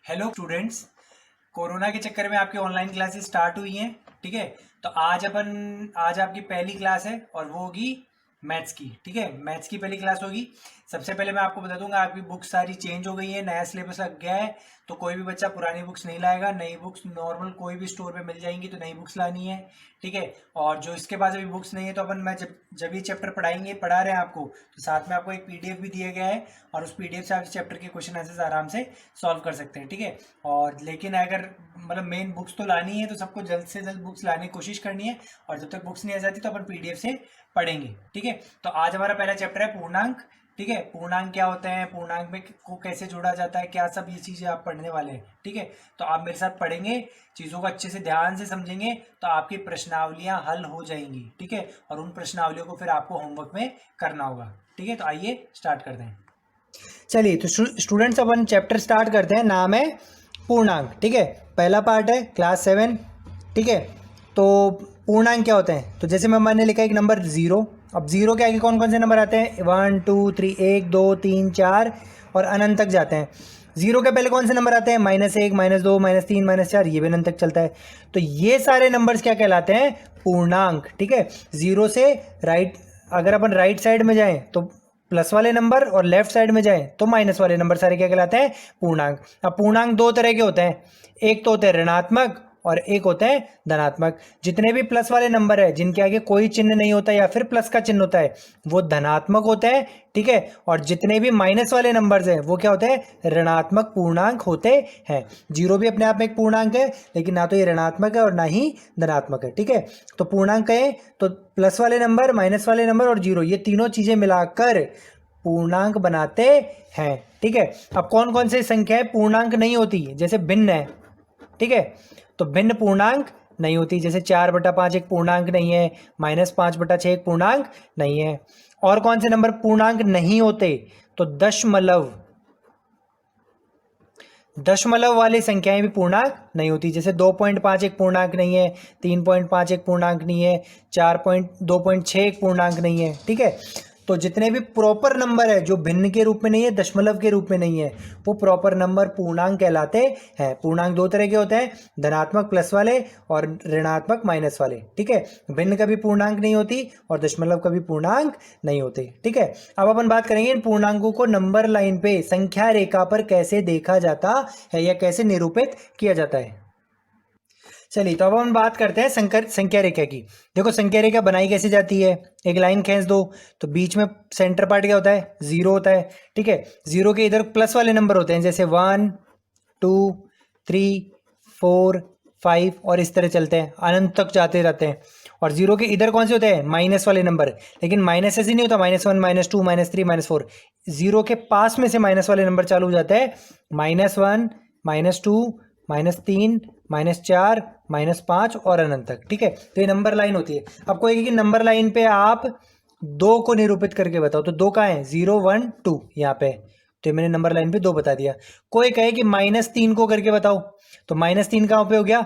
Hello students. Corona के चक्कर में आपकी ऑनलाइन क्लासेस स्टार्ट हुई हैं। ठीक है, तो आज आपकी पहली क्लास है और वो होगी मैथ्स की। ठीक है, मैथ्स की पहली क्लास होगी। सबसे पहले मैं आपको बता दूंगा, आपकी बुक्स सारी चेंज हो गई है, नया सिलेबस लग गया है। तो कोई भी बच्चा पुरानी बुक्स नहीं लाएगा, नई बुक्स नॉर्मल कोई भी स्टोर पे मिल जाएंगी, तो नई बुक्स लानी है। ठीक है, और जो इसके पास अभी बुक्स नहीं है, तो मैं जब जब ये चैप्टर पढ़ा रहे हैं आपको, तो साथ में आपको एक पीडीएफ भी दिया गया है, और उस पीडीएफ से आप इस चैप्टर के क्वेश्चन आंसर्स आराम से सॉल्व कर सकते हैं। ठीक है, और लेकिन अगर मतलब मेन बुक्स तो लानी है, तो सबको जल्द से जल्द बुक्स लाने की कोशिश करनी है, और जब तक बुक्स नहीं आ जाती तो अपन पीडीएफ से पढ़ेंगे। ठीक है, तो आज हमारा पहला चैप्टर है पूर्णांक। ठीक है, पूर्णांक क्या होते हैं, पूर्णांक में को कैसे जोड़ा जाता है, क्या सब ये चीज़ें आप पढ़ने वाले हैं। ठीक है, तो आप मेरे साथ पढ़ेंगे, चीज़ों को अच्छे से ध्यान से समझेंगे, तो आपकी प्रश्नावलियाँ हल हो जाएंगी। ठीक है, और उन प्रश्नावलियों को फिर आपको होमवर्क में करना होगा। ठीक है, तो आइए स्टार्ट करते हैं। चलिए, तो स्टूडेंट्स अपन चैप्टर स्टार्ट करते हैं। नाम है पूर्णांक। ठीक है, पहला पार्ट है क्लास 7। ठीक है, तो पूर्णांक क्या होते हैं, तो जैसे मैंने लिखा एक नंबर ज़ीरो। अब ज़ीरो के आगे कौन कौन से नंबर आते हैं, 1 2 3, 1 2 3 4 और अनंत तक जाते हैं। ज़ीरो के पहले कौन से नंबर आते हैं, -1 -2 -3 -4, ये भी अनंत तक चलता है। तो ये सारे नंबर्स क्या कहलाते हैं, पूर्णांक। ठीक है, ज़ीरो से राइट, अगर अपन राइट साइड में जाएं तो प्लस वाले नंबर, और लेफ्ट साइड में जाएं तो माइनस वाले नंबर, सारे क्या कहलाते हैं, पूर्णांक। अब पूर्णांक दो तरह के होते हैं, एक तो होते हैं ऋणात्मक और एक होते हैं धनात्मक। जितने भी प्लस वाले नंबर है जिनके आगे कोई चिन्ह नहीं होता या फिर प्लस का चिन्ह होता है, वो धनात्मक होते हैं। ठीक है, और जितने भी माइनस वाले नंबर्स हैं वो क्या होते हैं, ऋणात्मक पूर्णांक होते हैं। जीरो भी अपने आप में एक पूर्णांक है, लेकिन ना तो ये ऋणात्मक है और ना ही धनात्मक है। ठीक है, तो पूर्णांक कहें तो प्लस वाले नंबर, माइनस वाले नंबर और जीरो, ये तीनों चीजें मिलाकर पूर्णांक बनाते हैं। ठीक है, अब कौन कौन सी संख्याएं पूर्णांक नहीं होती, जैसे भिन्न है। ठीक है, तो भिन्न पूर्णांक नहीं होती, जैसे 4/5 एक पूर्णांक नहीं है, -5/6 एक पूर्णांक नहीं है। और कौन से नंबर पूर्णांक नहीं होते, तो दशमलव वाली संख्याएं भी पूर्णांक नहीं होती, जैसे 2.5 एक पूर्णांक नहीं है, 3.5 एक पूर्णांक नहीं है, 2.6 एक पूर्णांक नहीं है। ठीक है, तो जितने भी प्रॉपर नंबर है जो भिन्न के रूप में नहीं है, दशमलव के रूप में नहीं है, वो प्रॉपर नंबर पूर्णांक कहलाते हैं। पूर्णांक दो तरह के होते हैं, धनात्मक प्लस वाले और ऋणात्मक माइनस वाले। ठीक है, भिन्न कभी पूर्णांक नहीं होती और दशमलव कभी पूर्णांक नहीं होते। ठीक है, अब अपन बात करेंगे इन पूर्णांकों को नंबर लाइन पे संख्या रेखा पर कैसे देखा जाता है या कैसे निरूपित किया जाता है। चलिए, तो अब हम बात करते हैं संख्या रेखा की। देखो, संख्या रेखा बनाई कैसे जाती है, एक लाइन खींच दो, तो बीच में सेंटर पार्ट क्या होता है, जीरो होता है। ठीक है, जीरो के इधर प्लस वाले नंबर होते हैं, जैसे 1 2 3 4 5 और इस तरह चलते हैं, अनंत तक जाते रहते हैं। और जीरो के इधर कौन से होते हैं, माइनस वाले नंबर, लेकिन माइनस ऐसे नहीं होता, -1 -2 -3 -4। जीरो के पास में से माइनस वाले नंबर चालू हो जाते हैं, -1 -2 -3 -4 -5 और अनंत तक। ठीक है, तो ये नंबर लाइन होती है। अब कोई कहे कि नंबर लाइन पे आप दो को निरूपित करके बताओ, तो दो कहाँ है, 0 1 2 यहाँ पे, तो ये मैंने नंबर लाइन पे दो बता दिया। कोई कहे कि -3 को करके बताओ, तो -3 कहाँ पे हो गया,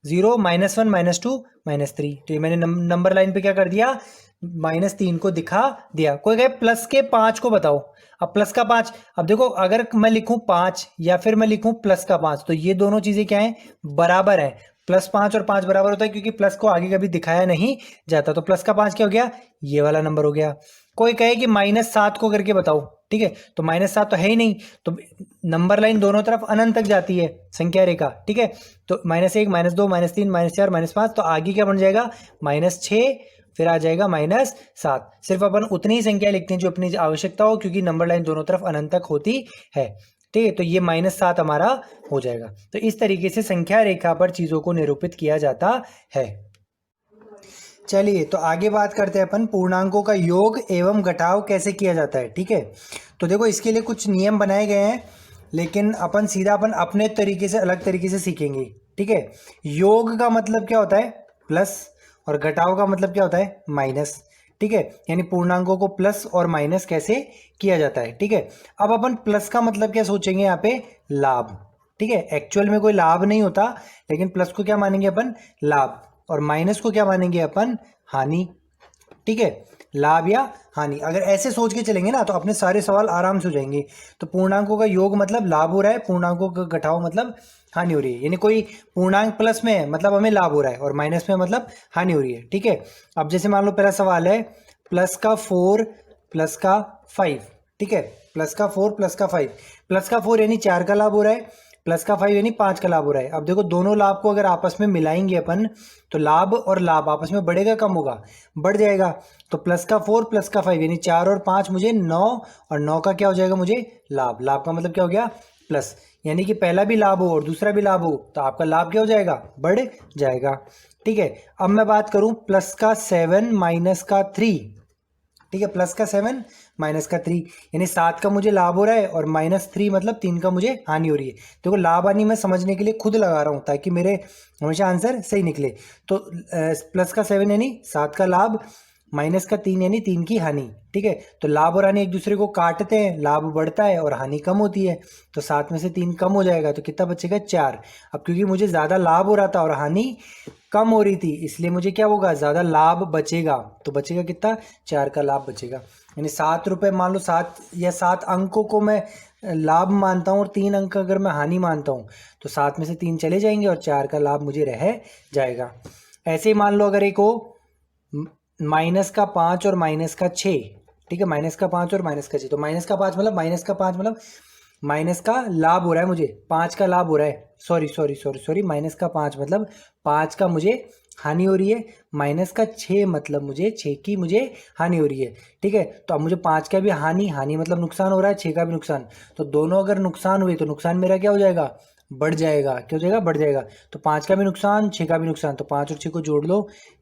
0 -1 -2 -3, तो ये मैंने नंबर लाइन पे क्या कर दिया, -3 को दिखा दिया। कोई कहे प्लस के 5 को बताओ, अब प्लस का 5, अब देखो अगर मैं लिखूं 5 या फिर मैं लिखूं प्लस का 5, तो ये दोनों चीजें क्या है, बराबर है। +5 और 5 बराबर होता है, क्योंकि प्लस को आगे कभी दिखाया नहीं जाता, तो प्लस का 5 क्या हो गया, ये वाला नंबर हो गया। कोई कहे कि -7 को करके बताओ, ठीक है, तो -7 तो है ही नहीं, तो नंबर लाइन दोनों तरफ अनंत तक जाती है संख्या रेखा। ठीक है, तो -1 -2 -3 -4 -5, तो आगे क्या बन जाएगा, -6, फिर आ जाएगा -7। सिर्फ अपन उतनी ही संख्या लिखते हैं जो अपनी आवश्यकता हो, क्योंकि नंबर लाइन दोनों तरफ अनंत तक होती है। ठीक है, तो ये -7 हमारा हो जाएगा। तो इस तरीके से संख्या रेखा पर चीजों को निरूपित किया जाता है। चलिए, तो आगे बात करते हैं अपन पूर्णांकों का योग एवं घटाव कैसे किया जाता है। ठीक है, तो देखो इसके लिए कुछ नियम बनाए गए हैं, लेकिन अपन अपने तरीके से, अलग तरीके से सीखेंगे। ठीक है, योग का मतलब क्या होता है, प्लस, और घटाव का मतलब क्या होता है, माइनस। ठीक है, यानी पूर्णांकों को प्लस और माइनस कैसे किया जाता है। ठीक है, अब अपन प्लस का मतलब क्या सोचेंगे, यहाँ पे लाभ। ठीक है, एक्चुअल में कोई लाभ नहीं होता, लेकिन प्लस को क्या मानेंगे अपन, लाभ, और माइनस को क्या मानेंगे अपन, हानि। ठीक है, लाभ या हानि। अगर ऐसे सोच के चलेंगे ना तो अपने सारे सवाल आराम से हो जाएंगे। तो पूर्णांकों का योग मतलब लाभ हो रहा है, पूर्णांकों का घटाव मतलब हानि हो रही है। यानी कोई पूर्णांक प्लस में है मतलब हमें लाभ हो रहा है, और माइनस में मतलब हानि हो रही है। ठीक है, अब जैसे मान लो पहला सवाल है प्लस का 4 प्लस का 5। ठीक है, प्लस का 4 प्लस का 5, प्लस का 4 यानी 4 का लाभ हो रहा है, प्लस का 5 यानी 5 का लाभ हो रहा है। अब देखो दोनों लाभ को अगर आपस में मिलाएंगे अपन तो लाभ और लाभ आपस में बढ़ेगा कम होगा, बढ़ जाएगा। तो प्लस का 4 प्लस का 5 यानी 4 और 5 मुझे 9, और 9 का क्या हो जाएगा मुझे लाभ। लाभ का मतलब क्या हो गया प्लस, यानी कि पहला भी लाभ हो और दूसरा भी लाभ हो तो आपका लाभ क्या हो जाएगा बढ़ जाएगा। ठीक है, अब मैं बात करूं प्लस का 7 माइनस का 3। ठीक है, प्लस का 7 माइनस का 3 यानी 7 का मुझे लाभ हो रहा है और माइनस 3 मतलब 3 का मुझे हानि हो रही है। देखो लाभ हानि मैं समझने के लिए खुद लगा रहा हूँ ताकि मेरे हमेशा आंसर सही निकले। तो प्लस का 7 यानी 7 का लाभ, माइनस का 3 यानी 3 की हानि। ठीक है, तो लाभ और हानि एक दूसरे को काटते हैं, लाभ बढ़ता है और हानि कम होती है। तो 7 में से 3 कम हो जाएगा तो कितना बचेगा 4। अब क्योंकि मुझे ज़्यादा लाभ हो रहा था और हानि कम हो रही थी इसलिए मुझे क्या होगा ज़्यादा लाभ बचेगा। तो बचेगा कितना 4 का लाभ बचेगा। यानी 7 रुपये, मान लो 7 या 7 अंकों को मैं लाभ मानता हूँ और 3 अंक अगर मैं हानि मानता हूँ तो 7 में से 3 चले जाएंगे और 4 का लाभ मुझे रह जाएगा। ऐसे ही मान लो अगर एक हो माइनस का 5 और माइनस का 6। ठीक है, माइनस का 5 और माइनस का 6, तो माइनस का 5 मतलब माइनस का 5 मतलब माइनस का लाभ हो रहा है मुझे, 5 का लाभ हो रहा है। सॉरी माइनस का 5 मतलब 5 का मुझे हानि हो रही है, माइनस का 6 मतलब मुझे 6 की मुझे हानि हो रही है। ठीक है, तो अब मुझे 5 का भी हानि मतलब नुकसान हो रहा है, 6 का भी नुकसान। तो दोनों अगर नुकसान हुए तो नुकसान मेरा क्या हो जाएगा बढ़ जाएगा। क्या हो जाएगा बढ़ जाएगा। तो 5 का भी नुकसान, 6 का भी नुकसान, तो 5 और 6 को जोड़ लो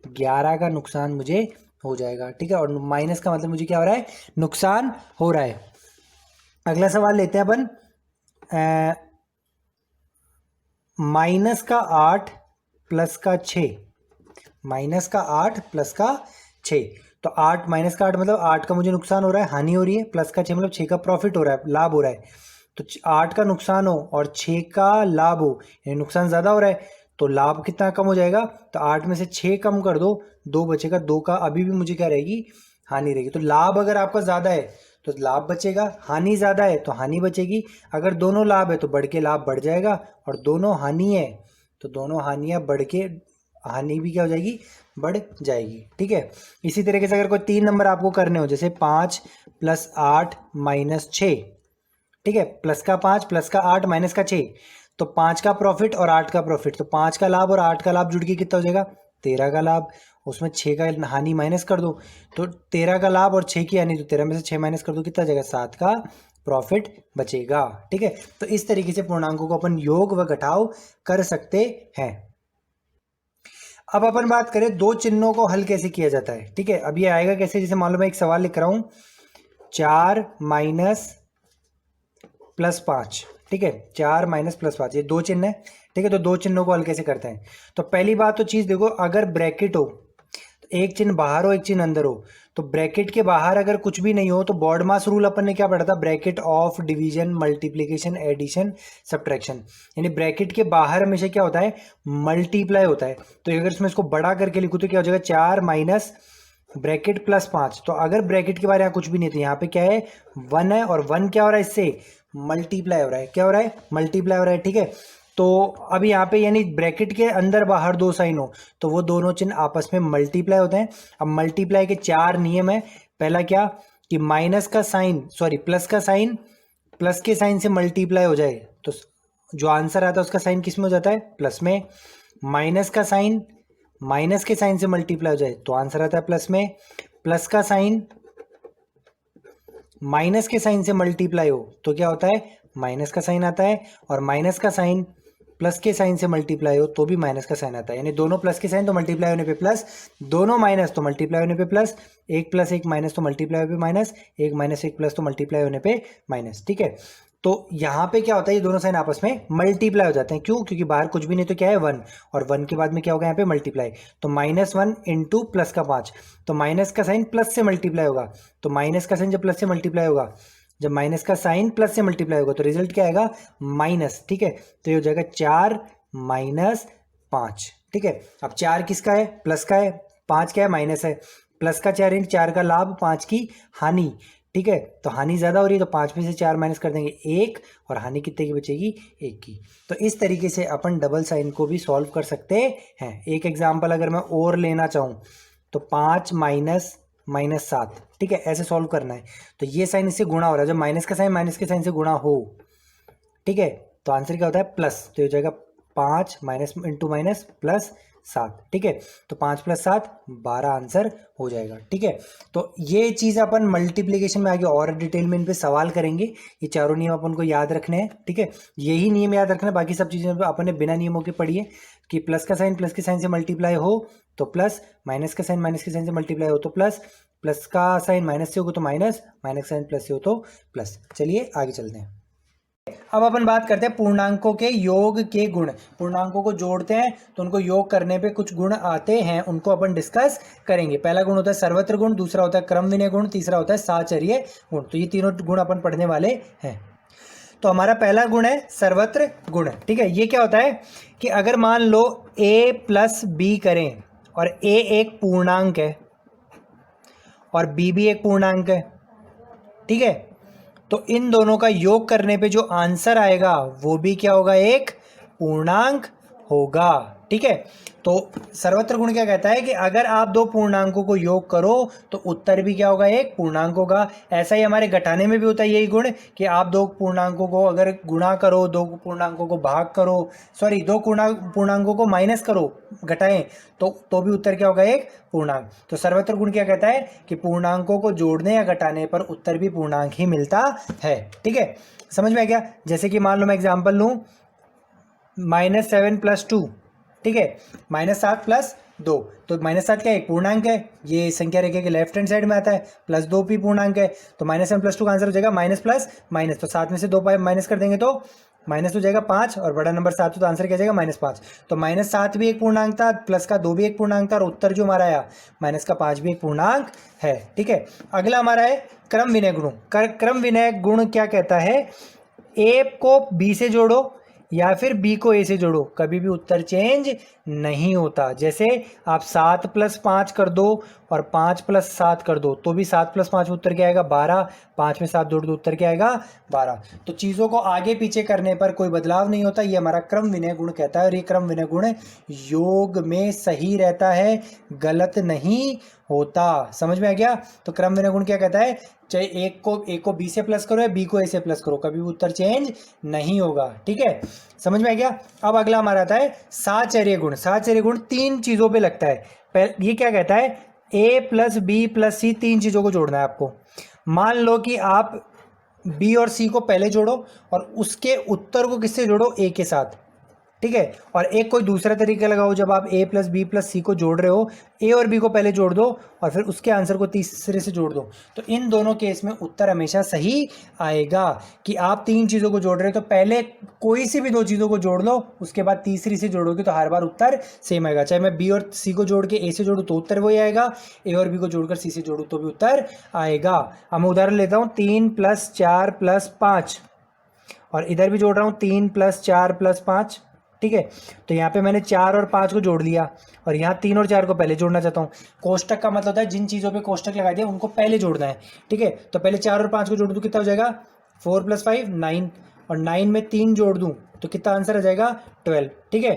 11 का नुकसान मुझे हो जाएगा। ठीक है, और माइनस का मतलब मुझे क्या हो रहा है नुकसान हो रहा है। अगला सवाल लेते हैं अपन माइनस का 8 प्लस का 6। माइनस का 8 प्लस का 6, तो 8 माइनस का 8 मतलब 8 का मुझे नुकसान हो रहा है, हानि हो रही है, प्लस का 6 मतलब 6 का प्रॉफिट हो रहा है, लाभ हो रहा है। तो 8 का नुकसान हो और 6 का लाभ हो यानी नुकसान ज़्यादा हो रहा है तो लाभ कितना कम हो जाएगा। तो 8 में से 6 कम कर दो, 2 बचेगा, 2 का अभी भी मुझे क्या रहेगी हानि रहेगी। तो लाभ अगर आपका ज़्यादा है तो लाभ बचेगा, हानि ज़्यादा है तो हानि बचेगी। अगर दोनों लाभ है तो बढ़ के लाभ बढ़ जाएगा, और दोनों हानि है तो दोनों हानियाँ बढ़ के हानि भी क्या हो जाएगी बढ़ जाएगी। ठीक है, इसी तरीके से अगर कोई 3 नंबर आपको करने हो जैसे 5 प्लस 8 माइनस 6। ठीक है, प्लस का 5 प्लस का 8 माइनस का 6, तो 5 का प्रॉफिट और 8 का प्रॉफिट, तो 5 का लाभ और 8 का लाभ जुड़ के कितना हो जाएगा 13 का लाभ। उसमें 6 का हानि माइनस कर दो तो 13 का लाभ और 6 की हानि, तो 13 में से 6 माइनस कर दो कितना जाएगा 7 का प्रॉफिट बचेगा। ठीक है, तो इस तरीके से पूर्णांकों को अपन योग व घटाव कर सकते हैं। अब अपन बात करें दो चिन्हों को हल कैसे किया जाता है। ठीक है, अब ये आएगा कैसे, जैसे मान लो मैं एक सवाल लिख रहा हूं 4 माइनस प्लस 5। ठीक है, 4 माइनस प्लस 5 ये दो चिन्ह है। ठीक है, तो दो चिन्हों को हल कैसे करते हैं। तो पहली बात तो चीज़ देखो, अगर ब्रैकेट हो तो एक चिन्ह बाहर हो एक चिन्ह अंदर हो, तो ब्रैकेट के बाहर अगर कुछ भी नहीं हो तो बॉड मास रूल अपन ने क्या पढ़ा था, bracket of division multiplication addition subtraction. यानी ब्रैकेट के बाहर हमेशा क्या होता है मल्टीप्लाई होता है। तो अगर इसमें इसको बढ़ा करके लिखूँ तो क्या हो जाएगा 4 माइनस ब्रैकेट प्लस 5। तो अगर ब्रैकेट के बाहर यहाँ कुछ भी नहीं, तो यहाँ पे क्या है 1 है, और 1 क्या हो रहा है इससे मल्टीप्लाई हो रहा है। क्या हो रहा है मल्टीप्लाई हो रहा है। ठीक है, तो अब यहाँ पे यानी ब्रैकेट के अंदर बाहर दो साइन हो तो वो दोनों चिन्ह आपस में मल्टीप्लाई होते हैं। अब मल्टीप्लाई के 4 नियम है। पहला क्या कि माइनस का साइन प्लस का साइन प्लस के साइन से मल्टीप्लाई हो जाए तो जो आंसर आता है उसका साइन किस में हो जाता है प्लस में। माइनस का साइन माइनस के साइन से मल्टीप्लाई हो जाए तो आंसर आता है प्लस में। प्लस का साइन माइनस के साइन से मल्टीप्लाई हो तो क्या होता है माइनस का साइन आता है, और माइनस का साइन प्लस के साइन से मल्टीप्लाई हो तो भी माइनस का साइन आता है। यानी दोनों प्लस के साइन तो मल्टीप्लाई होने पे प्लस, दोनों माइनस तो मल्टीप्लाई होने पे प्लस, एक प्लस एक माइनस तो मल्टीप्लाई होने पे माइनस, एक माइनस एक प्लस तो मल्टीप्लाई होने पे माइनस। ठीक है, तो यहाँ पे क्या होता है ये दोनों साइन आपस में मल्टीप्लाई हो जाते हैं। क्यों, क्योंकि बाहर कुछ भी नहीं तो क्या है 1, और 1 के बाद में क्या होगा यहाँ पे मल्टीप्लाई। तो -1 इंटू प्लस का 5, तो माइनस का साइन प्लस से मल्टीप्लाई होगा, तो माइनस का साइन जब प्लस से मल्टीप्लाई होगा, जब माइनस का साइन प्लस से मल्टीप्लाई होगा तो रिजल्ट क्या आएगा माइनस। ठीक है, तो ये हो जाएगा 4 माइनस 5। ठीक है, अब 4 किसका है प्लस का है, 5 क्या है माइनस है। प्लस का 4 इंटू 4 का लाभ, 5 की हानि, ठीक है। तो हानि ज़्यादा हो रही है तो 5 में से 4 माइनस कर देंगे 1, और हानि कितने की बचेगी, 1 की। तो इस तरीके से अपन डबल साइन को भी सॉल्व कर सकते हैं। एक एग्जाम्पल अगर मैं और लेना चाहूँ तो 5 माइनस माइनस 7, ठीक है, ऐसे सॉल्व करना है। तो ये साइन इससे गुणा हो रहा है, जब माइनस का साइन माइनस के साइन से गुणा हो, ठीक है, तो आंसर क्या होता है प्लस, तो ये हो जाएगा 5 माइनस इंटू माइनस प्लस 7, ठीक है। तो 5 प्लस 7 12 आंसर हो जाएगा, ठीक है। तो ये चीज़ अपन मल्टीप्लिकेशन में आगे और डिटेल में इन पे सवाल करेंगे। ये चारों नियम अपन को याद रखने हैं, ठीक है, यही नियम याद रखना है। बाकी सब चीज़ें अपन ने बिना नियमों के पढ़ी है कि प्लस का साइन प्लस के साइन से मल्टीप्लाई हो तो प्लस, माइनस का साइन माइनस के साइन से मल्टीप्लाई हो तो प्लस, प्लस का साइन माइनस से हो तो माइनस, माइनस का साइन प्लस से हो तो प्लस। चलिए आगे चलते हैं। अब अपन बात करते हैं पूर्णांकों के योग के गुण। पूर्णांकों को जोड़ते हैं तो उनको योग करने पे कुछ गुण आते हैं, उनको अपन डिस्कस करेंगे। पहला गुण होता है सर्वत्र गुण, दूसरा होता है क्रम विनय गुण, तीसरा होता है साहचर्य गुण। तो ये तीनों गुण अपन पढ़ने वाले हैं। तो हमारा पहला गुण है सर्वत्र गुण, ठीक है। ये क्या होता है कि अगर मान लो a प्लस बी करें और a एक पूर्णांक है और b भी एक पूर्णांक है, ठीक है, तो इन दोनों का योग करने पे जो आंसर आएगा वो भी क्या होगा, एक पूर्णांक होगा, ठीक है। तो सर्वत्र गुण क्या कहता है कि अगर आप दो पूर्णांकों को योग करो तो उत्तर भी क्या होगा, एक पूर्णांक होगा। ऐसा ही हमारे घटाने में भी होता है यही गुण कि आप दो पूर्णांकों को अगर गुणा करो, दो पूर्णांकों को भाग करो, सॉरी दो पूर्णांकों को माइनस करो, घटाएं, तो भी उत्तर क्या होगा, एक पूर्णांक। तो सर्वत्र गुण क्या कहता है कि पूर्णांकों को जोड़ने या घटाने पर उत्तर भी पूर्णांक ही मिलता है, ठीक है। समझ में आ गया। जैसे कि मान लो मैं एग्जाम्पल लूँ, -7 + 2, ठीक है, -7 + 2, तो -7 क्या एक पूर्णांक है, ये संख्या रेखा के लेफ्ट हैंड साइड में आता है, +2 भी पूर्णांक है। तो -7 + 2 का आंसर हो जाएगा माइनस प्लस माइनस, तो 7 में से 2 माइनस कर देंगे तो माइनस हो जाएगा 5, और बड़ा नंबर 7 तो आंसर क्या जाएगा -5। तो -7 भी एक पूर्णांक था, प्लस का 2 भी एक पूर्णांक था, और उत्तर जो हमारा आया माइनस का 5 भी एक पूर्णांक है, ठीक है। अगला हमारा है क्रम विनय गुण। क्रम विनय गुण क्या कहता है, ए को बी से जोड़ो या फिर बी को ए से जोड़ो, कभी भी उत्तर चेंज नहीं होता। जैसे आप 7 + 5 कर दो और 5 + 7 कर दो तो भी 7 + 5 उत्तर क्या आएगा, 12, 5 में 7 जोड़ दो उत्तर क्या आएगा, 12। तो चीज़ों को आगे पीछे करने पर कोई बदलाव नहीं होता, ये हमारा क्रम विनय गुण कहता है। और ये क्रम विनय गुण योग में सही रहता है, गलत नहीं होता। समझ में आ गया। तो क्रम विनय गुण क्या कहता है, चाहे ए को बी से प्लस करो या बी को ए से प्लस करो, कभी भी उत्तर चेंज नहीं होगा, ठीक है। समझ में आ गया। अब अगला हमारा आता है साहचर्य गुण। साहचर्य गुण 3 चीज़ों पे लगता है। ये क्या कहता है, a + b + c 3 चीज़ों को जोड़ना है आपको। मान लो कि आप b और c को पहले जोड़ो और उसके उत्तर को किससे जोड़ो, a के साथ, ठीक है। और एक कोई दूसरा तरीका लगाओ, जब आप a + b + c को जोड़ रहे हो, a और b को पहले जोड़ दो और फिर उसके आंसर को तीसरे से जोड़ दो, तो इन दोनों केस में उत्तर हमेशा सही आएगा। कि आप 3 चीज़ों को जोड़ रहे हो तो पहले कोई सी भी 2 चीज़ों को जोड़ लो, उसके बाद तीसरी से जोड़ोगे तो हर बार उत्तर सेम आएगा। चाहे मैं b और c को जोड़ के a से जोड़ूँ तो उत्तर वही आएगा, a और b को जोड़कर c से जोड़ूँ तो भी उत्तर आएगा। अब मैं उदाहरण लेता हूँ, 3 + 4 + 5, और इधर भी जोड़ रहा हूँ 3 + 4 + 5, ठीक है। तो यहाँ पे मैंने 4 और 5 को जोड़ लिया और यहाँ 3 और 4 को पहले जोड़ना चाहता हूँ। कोष्टक का मतलब होता है जिन चीज़ों पे कोष्टक लगा दिया उनको पहले जोड़ना है, ठीक है। तो पहले 4 और 5 को जोड़ दूँ, कितना हो जाएगा, 4 + 5 9, और 9 में 3 जोड़ दूँ तो कितना आंसर आ जाएगा, 12, ठीक है।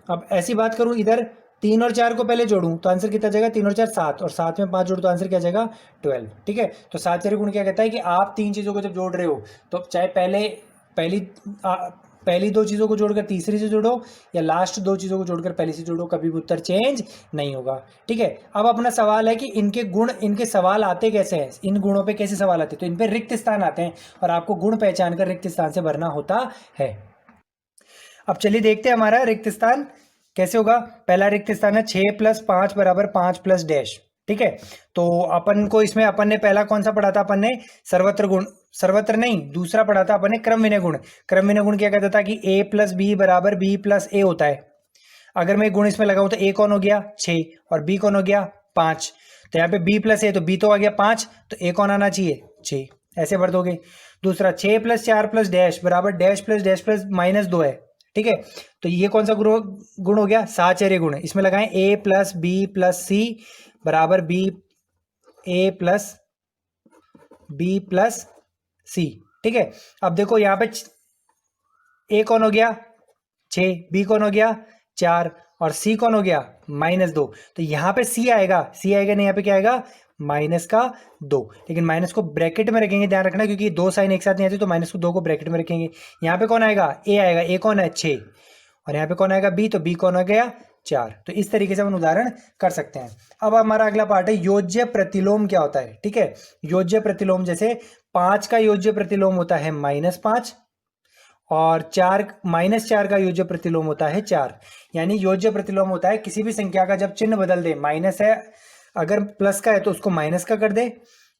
अब ऐसी बात करूँ, इधर 3 और 4 को पहले जोड़ूँ तो आंसर कितना जाएगा, 3 और 4 7, और 7 में 5 जोड़ तो आंसर क्या जाएगा, 12, ठीक है। तो साहचर्य गुण क्या कहता है कि आप 3 चीज़ों को जब जोड़ रहे हो तो चाहे पहली 2 चीज़ों को जोड़कर तीसरी से जोड़ो या लास्ट 2 चीज़ों को जोड़कर पहली से जोड़ो, कभी भी उत्तर चेंज नहीं होगा, ठीक है। अब अपना सवाल है कि इनके गुण, इनके सवाल आते कैसे हैं, इन गुणों पे कैसे सवाल आते हैं। तो इन पे रिक्त स्थान आते हैं और आपको गुण पहचान कर रिक्त स्थान से भरना होता है। अब चलिए देखते हैं हमारा रिक्त स्थान कैसे होगा। पहला रिक्त स्थान है 6 + 5 = 5 + डैश, ठीक है। तो अपन को इसमें अपन ने पहला कौन सा पढ़ा था, अपन ने सर्वत्र गुण, सर्वत्र नहीं, दूसरा पढ़ा था अपन ने क्रम विनय गुण। क्रम विनय गुण क्या कहता था कि a + b = b + a होता है। अगर मैं गुण इसमें लगाऊं तो a कौन हो गया, 6, और b कौन हो गया, 5। तो यहाँ पे b + a, तो b तो आ गया 5, तो a कौन आना चाहिए, 6, ऐसे भर दोगे। दूसरा 6 + 4 + डैश बराबर डैश प्लस डैश प्लस -2 है, ठीक है। तो ये कौन सा गुण हो गया, साहचर्य गुण। इसमें लगाएं a + b + c = b A plus B plus सी, ठीक है। अब देखो यहाँ पे ए कौन हो गया 6, बी कौन हो गया 4 और सी कौन हो गया -2। तो यहाँ पे सी आएगा नहीं, यहाँ पे क्या आएगा -2। लेकिन माइनस को ब्रैकेट में रखेंगे, ध्यान रखना, क्योंकि दो साइन एक साथ नहीं आती, तो -2 को ब्रैकेट में रखेंगे। यहाँ पे कौन आएगा ए आएगा, ए कौन है 6 और यहाँ पे कौन आएगा बी, तो बी कौन हो गया 4। तो इस तरीके से हम उदाहरण कर सकते हैं। अब हमारा अगला पार्ट है योज्य प्रतिलोम क्या होता है, ठीक है। योज्य प्रतिलोम जैसे 5 का योज्य प्रतिलोम होता है -5 और 4 -4 का योज्य प्रतिलोम होता है 4। यानी योज्य प्रतिलोम होता है किसी भी संख्या का जब चिन्ह बदल दे, माइनस है अगर प्लस का है तो उसको माइनस का कर दे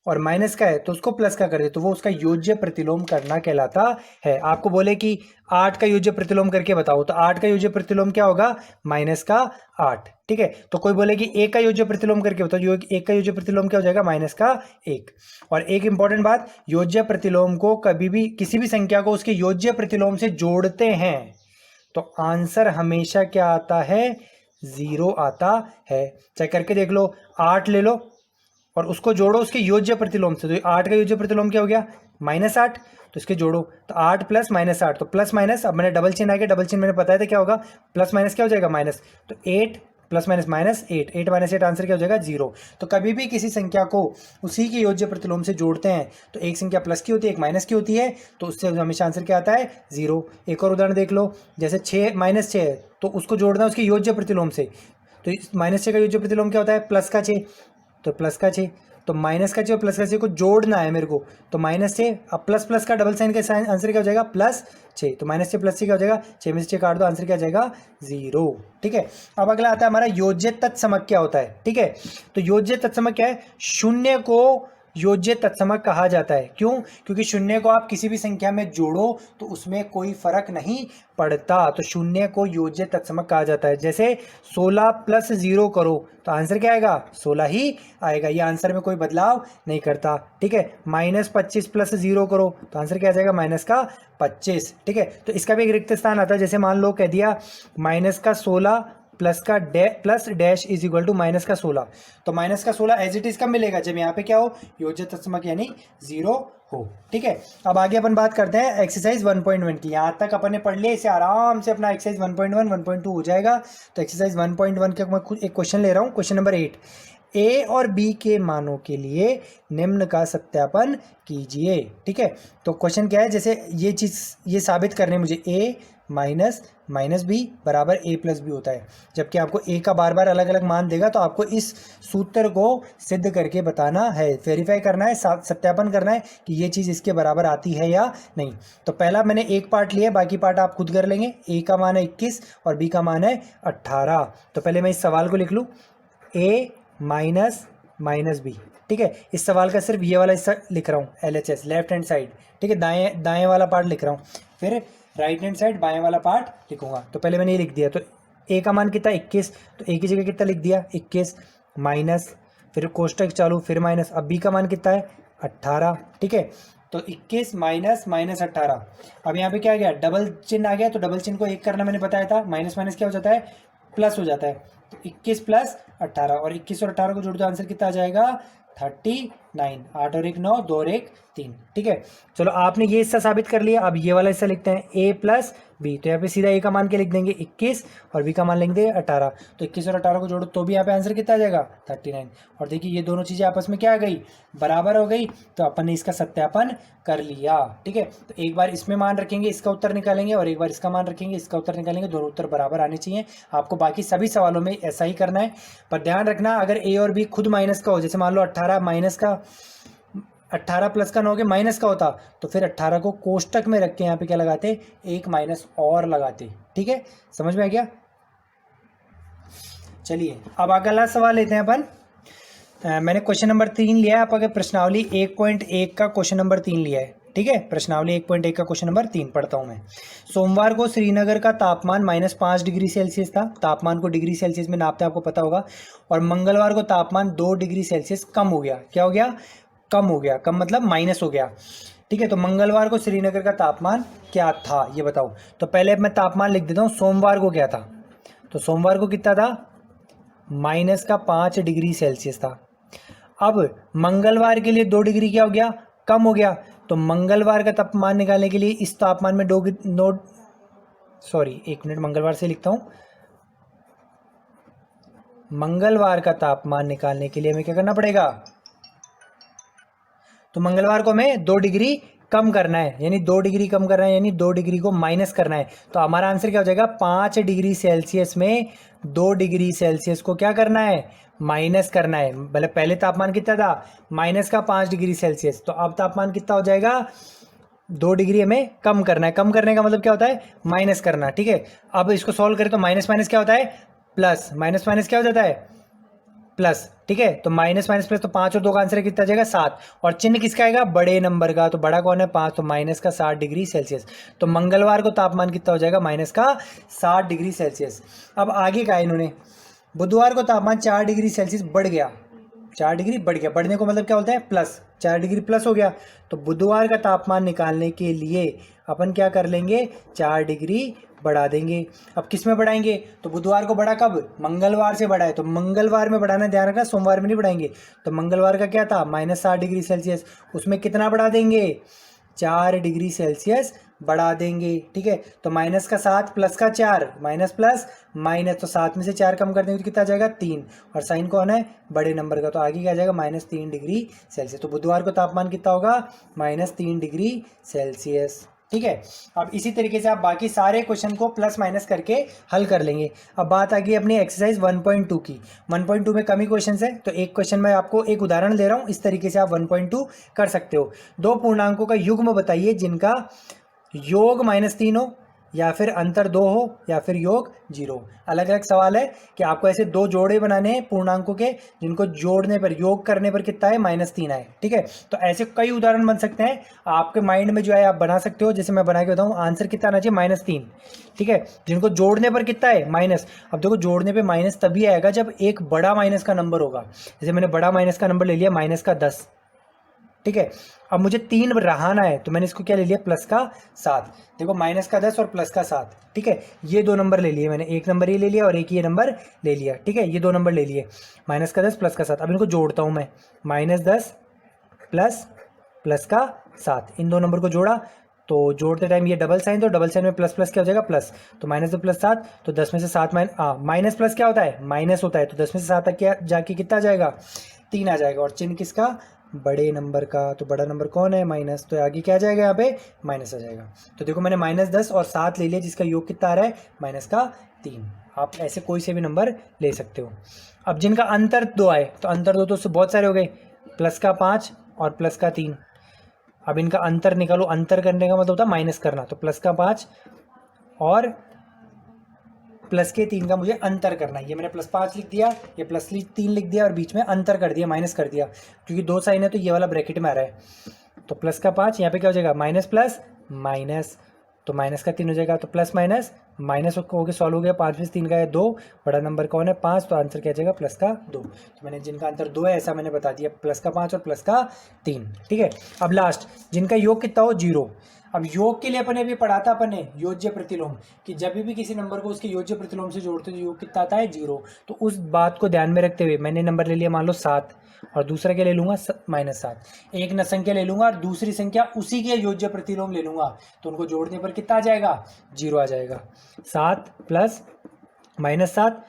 और माइनस का है तो उसको प्लस का कर दे, तो वो उसका योज्य प्रतिलोम करना कहलाता है। आपको बोले कि 8 का योज्य प्रतिलोम करके बताओ, तो 8 का योज्य प्रतिलोम क्या होगा -8, ठीक है। तो कोई बोले कि 1 का योज्य प्रतिलोम करके बताओ, 1 का योज्य प्रतिलोम क्या हो जाएगा -1। और एक इंपॉर्टेंट बात, योज्य प्रतिलोम को कभी भी किसी भी संख्या को उसके योज्य प्रतिलोम से जोड़ते हैं तो आंसर हमेशा क्या आता है 0 आता है। चेक करके देख लो, 8 ले लो और उसको जोड़ो उसके योज्य प्रतिलोम से, तो 8 का योज्य प्रतिलोम क्या हो गया -8, तो इसके जोड़ो तो 8 प्लस -8, तो प्लस माइनस, अब मैंने डबल चिन्ह आ गया, डबल चिन्ह मैंने बताया था क्या होगा, प्लस माइनस क्या हो जाएगा माइनस, तो 8 प्लस माइनस -8, 8 -8 आंसर क्या हो जाएगा 0। तो कभी भी किसी संख्या को उसी के योज्य प्रतिलोम से जोड़ते हैं तो एक संख्या प्लस की होती है, एक माइनस की होती है, तो उससे हमेशा आंसर क्या आता है 0। एक और उदाहरण देख लो, जैसे 6 -6 है तो उसको जोड़ना है उसके योज्य प्रतिलोम से, तो -6 का योज्य प्रतिलोम क्या होता है प्लस का 6, तो प्लस का 6, तो माइनस का 6 और प्लस का 6 को जोड़ना है मेरे को, तो -6, अब प्लस प्लस का डबल साइन का साइन आंसर क्या हो जाएगा +6, तो -6 +6 क्या हो जाएगा 6 में से 6 काट दो, आंसर क्या हो जाएगा 0, ठीक है। अब अगला आता है हमारा योज्य तत्समक क्या होता है, ठीक है। तो योज्य तत्समक क्या है, शून्य को योज्य तत्समक कहा जाता है। क्यों? क्योंकि शून्य को आप किसी भी संख्या में जोड़ो तो उसमें कोई फर्क नहीं पड़ता, तो शून्य को योज्य तत्समक कहा जाता है। जैसे 16 + 0 करो तो आंसर क्या आएगा 16 ही आएगा, ये आंसर में कोई बदलाव नहीं करता, ठीक है। -25 + 0 करो तो आंसर क्या आ जाएगा -25, ठीक है। तो इसका भी एक रिक्त स्थान आता है, जैसे मान लो कह दिया -16 plus dash is equal to -16, तो -16 एज इट इज कब मिलेगा, जब यहाँ पे क्या हो योज्य तत्समक यानी 0 हो, ठीक है। अब आगे अपन बात करते हैं एक्सरसाइज 1.1 की। यहाँ तक अपन ने पढ़ लिया, इसे आराम से अपना एक्सरसाइज 1.1 1.2 हो जाएगा। तो एक्सरसाइज 1.1 का मैं खुद एक क्वेश्चन ले रहा हूँ, क्वेश्चन नंबर 8, ए और बी के मानों के लिए निम्न का सत्यापन कीजिए, ठीक है। तो क्वेश्चन क्या है, जैसे ये चीज़ ये साबित करने मुझे a माइनस बी बराबर a प्लस बी होता है, जबकि आपको a का बार बार अलग अलग मान देगा, तो आपको इस सूत्र को सिद्ध करके बताना है, वेरीफाई करना है, सत्यापन करना है कि ये चीज़ इसके बराबर आती है या नहीं। तो पहला मैंने एक पार्ट लिया, बाकी पार्ट आप खुद कर लेंगे। a का मान है 21 और b का मान है 18। तो पहले मैं इस सवाल को लिख लूँ, a माइनस बी, ठीक है। इस सवाल का सिर्फ ये वाला हिस्सा लिख रहा हूँ, LHS लेफ्ट हैंड साइड, ठीक है, दाएं वाला पार्ट लिख रहा हूँ, फिर राइट हैंड साइड बाएं वाला पार्ट लिखूंगा। तो पहले मैंने ये लिख दिया, तो a का मान कितना 21, तो a की जगह कितना लिख दिया 21 माइनस, फिर कोष्टक चालू, फिर माइनस, अब b का मान कितना है 18, ठीक है। तो 21 माइनस -18, अब यहाँ पे क्या आ गया डबल चिन्ह आ गया, तो डबल चिन्ह को एक करना मैंने बताया था, माइनस माइनस क्या हो जाता है प्लस हो जाता है, तो 21 + 18 और 21 और 18 को जोड़ दो, आंसर कितना आ जाएगा 39, 8 और 1 9, 2 और 1 3, ठीक है। चलो आपने ये हिस्सा साबित कर लिया, अब ये वाला हिस्सा लिखते हैं a + b, तो यहाँ पे सीधा a का मान क्या लिख देंगे 21 और b का मान लिख देंगे 18, तो 21 और 18 को जोड़ो तो भी यहाँ पे आंसर कितना आ जाएगा 39। और देखिए ये दोनों चीज़ें आपस में क्या आ गई बराबर हो गई, तो अपन ने इसका सत्यापन कर लिया, ठीक है। तो एक बार इसमें मान रखेंगे, इसका उत्तर निकालेंगे, और एक बार इसका मान रखेंगे, इसका उत्तर निकालेंगे, दोनों उत्तर बराबर आने चाहिए। आपको बाकी सभी सवालों में ऐसा ही करना है, पर ध्यान रखना अगर a और b खुद माइनस का हो, जैसे मान लो 18 माइनस का 18 प्लस का 9 के माइनस का होता, तो फिर 18 को कोष्टक में रख के यहाँ पे क्या लगाते एक माइनस और लगाते, ठीक है। समझ में आ गया? चलिए अब अगला सवाल लेते हैं अपन। मैंने क्वेश्चन नंबर 3 लिया है, आप अगर प्रश्नावली 1.1 का क्वेश्चन नंबर 3 लिया है, ठीक है। प्रश्नावली 1.1 का क्वेश्चन नंबर 3 पढ़ता हूँ मैं। सोमवार को श्रीनगर का तापमान -5 डिग्री सेल्सियस था, तापमान को डिग्री सेल्सियस में नापते आपको पता होगा, और मंगलवार को तापमान 2 डिग्री सेल्सियस कम हो गया। क्या हो गया? कम हो गया। कम मतलब माइनस हो गया, ठीक है। तो मंगलवार को श्रीनगर का तापमान क्या था ये बताओ। तो पहले मैं तापमान लिख देता हूँ, सोमवार को क्या था, तो सोमवार को कितना था -5 डिग्री सेल्सियस था। अब मंगलवार के लिए 2 डिग्री क्या हो गया, कम हो गया। तो मंगलवार का तापमान निकालने के लिए इस तापमान में एक मिनट, मंगलवार से लिखता हूं। मंगलवार का तापमान निकालने के लिए हमें क्या करना पड़ेगा, तो मंगलवार को हमें 2 डिग्री कम करना है, यानी 2 डिग्री कम करना है, यानी 2 डिग्री को माइनस करना है। तो हमारा आंसर क्या हो जाएगा, 5 डिग्री सेल्सियस में 2 डिग्री सेल्सियस को क्या करना है, माइनस करना है। मतलब पहले तापमान कितना था, माइनस का 5 डिग्री सेल्सियस, तो अब तापमान कितना हो जाएगा, 2 डिग्री हमें कम करना है। कम करने का मतलब क्या होता है, माइनस करना। ठीक है, अब इसको सॉल्व करें तो माइनस माइनस क्या होता है, प्लस, माइनस माइनस क्या हो जाता है, प्लस। ठीक है, तो माइनस माइनस प्लस, तो 5 और 2 का आंसर कितना जाएगा, 7। और चिन्ह किसका आएगा, बड़े नंबर का। तो बड़ा कौन है, 5, तो माइनस का 60 डिग्री सेल्सियस। तो मंगलवार को तापमान कितना हो जाएगा, माइनस का 60 डिग्री सेल्सियस। अब आगे का इन्होंने, बुधवार को तापमान 4 डिग्री सेल्सियस बढ़ गया, 4 डिग्री बढ़ गया। बढ़ने को मतलब क्या बोलते हैं, प्लस, 4 डिग्री प्लस हो गया। तो बुधवार का तापमान निकालने के लिए अपन क्या कर लेंगे, 4 डिग्री बढ़ा देंगे। अब किस में बढ़ाएंगे, तो बुधवार को बढ़ा कब, मंगलवार से बढ़ा है, तो मंगलवार में बढ़ाना, ध्यान रखना, सोमवार में नहीं बढ़ाएंगे। तो मंगलवार का क्या था, माइनस 60 डिग्री सेल्सियस, उसमें कितना बढ़ा देंगे, 4 डिग्री सेल्सियस बढ़ा देंगे। ठीक है, तो माइनस का 7 प्लस का 4, माइनस प्लस माइनस, तो 7 में से 4 कम कर देंगे तो कितना जाएगा, 3। और साइन कौन है, बड़े नंबर का, तो आगे क्या जाएगा, -3 डिग्री सेल्सियस। तो बुधवार को तापमान कितना होगा, -3 डिग्री सेल्सियस। ठीक है, अब इसी तरीके से आप बाकी सारे क्वेश्चन को प्लस माइनस करके हल कर लेंगे। अब बात आ गई अपनी एक्सरसाइज 1.2 की। 1.2 में कम ही क्वेश्चन है, तो एक क्वेश्चन में आपको एक उदाहरण दे रहा हूँ, इस तरीके से आप 1.2 कर सकते हो। 2 पूर्णांकों का युग्म बताइए जिनका योग -3 हो, या फिर अंतर 2 हो, या फिर योग 0। अलग अलग सवाल है कि आपको ऐसे 2 जोड़े बनाने हैं पूर्णांकों के, जिनको जोड़ने पर, योग करने पर कितना है, -3 आए। ठीक है, तो ऐसे कई उदाहरण बन सकते हैं, आपके माइंड में जो है आप बना सकते हो। जैसे मैं बना के बताऊँ, आंसर कितना आना चाहिए, -3। ठीक है, जिनको जोड़ने पर कितना है, माइनस। अब देखो, जोड़ने पर माइनस तभी आएगा जब एक बड़ा माइनस का नंबर होगा। जैसे मैंने बड़ा माइनस का नंबर ले लिया, -10। ठीक है, अब मुझे 3 रहाना है, तो मैंने इसको क्या ले लिया, प्लस का 7। देखो, -10 और प्लस का 7। ठीक है, ये 2 नंबर ले लिए मैंने, एक नंबर ये ले लिया और एक ये नंबर ले लिया। ठीक है, ये 2 नंबर ले लिए, -10 प्लस का 7। अब इनको जोड़ता हूँ मैं, -10 प्लस का 7, इन 2 नंबर को जोड़ा। तो जोड़ते टाइम ये डबल साइन, तो डबल साइन में प्लस प्लस क्या हो जाएगा, प्लस। तो -2 प्लस 7, तो 10 में से 7 माइनस प्लस क्या होता है, माइनस होता है। तो 10 में से 7 तक क्या जाके कितना जाएगा, 3 आ जाएगा। और चिन्ह किसका, बड़े नंबर का। तो बड़ा नंबर कौन है, माइनस, तो आगे क्या जाएगा, यहाँ पे माइनस आ जाएगा। तो देखो, मैंने -10 और 7 ले लिया, जिसका योग कितना आ रहा है, -3। आप ऐसे कोई से भी नंबर ले सकते हो। अब जिनका अंतर 2 आए, तो अंतर 2 तो उससे बहुत सारे हो गए, प्लस का 5 और प्लस का 3। अब इनका अंतर निकालो, अंतर करने का मतलब होता है माइनस करना। तो प्लस का 5 और प्लस के 3 का मुझे अंतर करना है। ये मैंने +5 लिख दिया, ये +3 लिख दिया, और बीच में अंतर कर दिया, माइनस कर दिया, क्योंकि 2 साइन है तो ये वाला ब्रैकेट में आ रहा है। तो प्लस का 5, यहाँ पे क्या हो जाएगा, माइनस प्लस माइनस, तो माइनस का 3 हो जाएगा। तो प्लस माइनस माइनस हो गया, सॉल्व हो गया। 5 में से 3 का है 2, बड़ा नंबर कौन है, 5, तो आंसर क्या जाएगा, प्लस का 2। तो मैंने जिनका अंतर 2 है ऐसा मैंने बता दिया, प्लस का 5 और प्लस का 3। ठीक है, अब लास्ट, जिनका योग कितना हो, 0। अब योग के लिए अपने अभी पढ़ा था अपने योज्य प्रतिलोम, कि जब भी किसी नंबर को उसके योज्य प्रतिलोम से जोड़ते तो योग कितना आता है, 0। तो उस बात को ध्यान में रखते हुए मैंने नंबर ले लिया, मान लो 7, और दूसरा क्या ले लूंगा, -7। एक न संख्या ले लूंगा और दूसरी संख्या उसी के योज्य प्रतिलोम ले लूंगा, तो उनको जोड़ने पर कितना आ जाएगा, 0 आ जाएगा। 7 प्लस -7,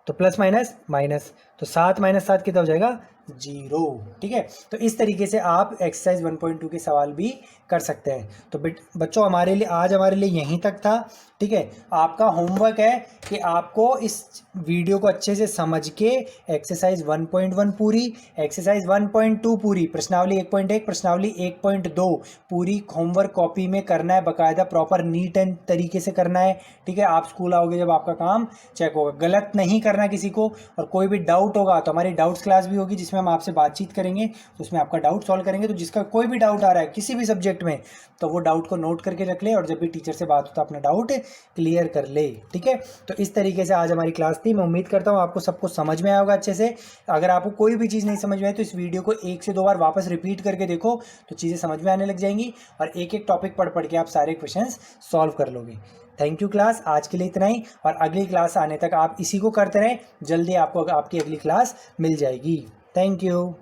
तो प्लस माइनस माइनस, तो 7 - 7 कितना हो जाएगा, 0। ठीक है, तो इस तरीके से आप एक्सरसाइज 1.2 के सवाल भी कर सकते हैं। तो बच्चों, हमारे लिए आज हमारे लिए यहीं तक था। ठीक है, आपका होमवर्क है कि आपको इस वीडियो को अच्छे से समझ के एक्सरसाइज 1.1 पूरी, एक्सरसाइज 1.2 पूरी, प्रश्नावली 1.1, प्रश्नावली 1.2 पूरी होमवर्क कॉपी में करना है, बाकायदा प्रॉपर नीट एंड तरीके से करना है। ठीक है, आप स्कूल आओगे जब आपका काम चेक होगा, गलत नहीं करना किसी को। और कोई भी डाउट होगा तो हमारी डाउट्स क्लास भी होगी, जिसमें हम आपसे बातचीत करेंगे, तो उसमें आपका डाउट सॉल्व करेंगे। तो जिसका कोई भी डाउट आ रहा है किसी भी सब्जेक्ट में, तो वो डाउट को नोट करके रख ले, और जब भी टीचर से बात हो तो अपना डाउट क्लियर कर ले। ठीक है, तो इस तरीके से आज हमारी क्लास थी। मैं उम्मीद करता हूँ आपको सबको समझ में आया होगा अच्छे से। अगर आपको कोई भी चीज़ नहीं समझ में आए तो इस वीडियो को 1 से 2 बार वापस रिपीट करके देखो, तो चीज़ें समझ में आने लग जाएंगी, और एक एक टॉपिक पढ़ के आप सारे क्वेश्चंस सॉल्व कर लोगे। थैंक यू क्लास, आज के लिए इतना ही, और अगली क्लास आने तक आप इसी को करते रहें, जल्दी आपको आपकी अगली क्लास मिल जाएगी। Thank you.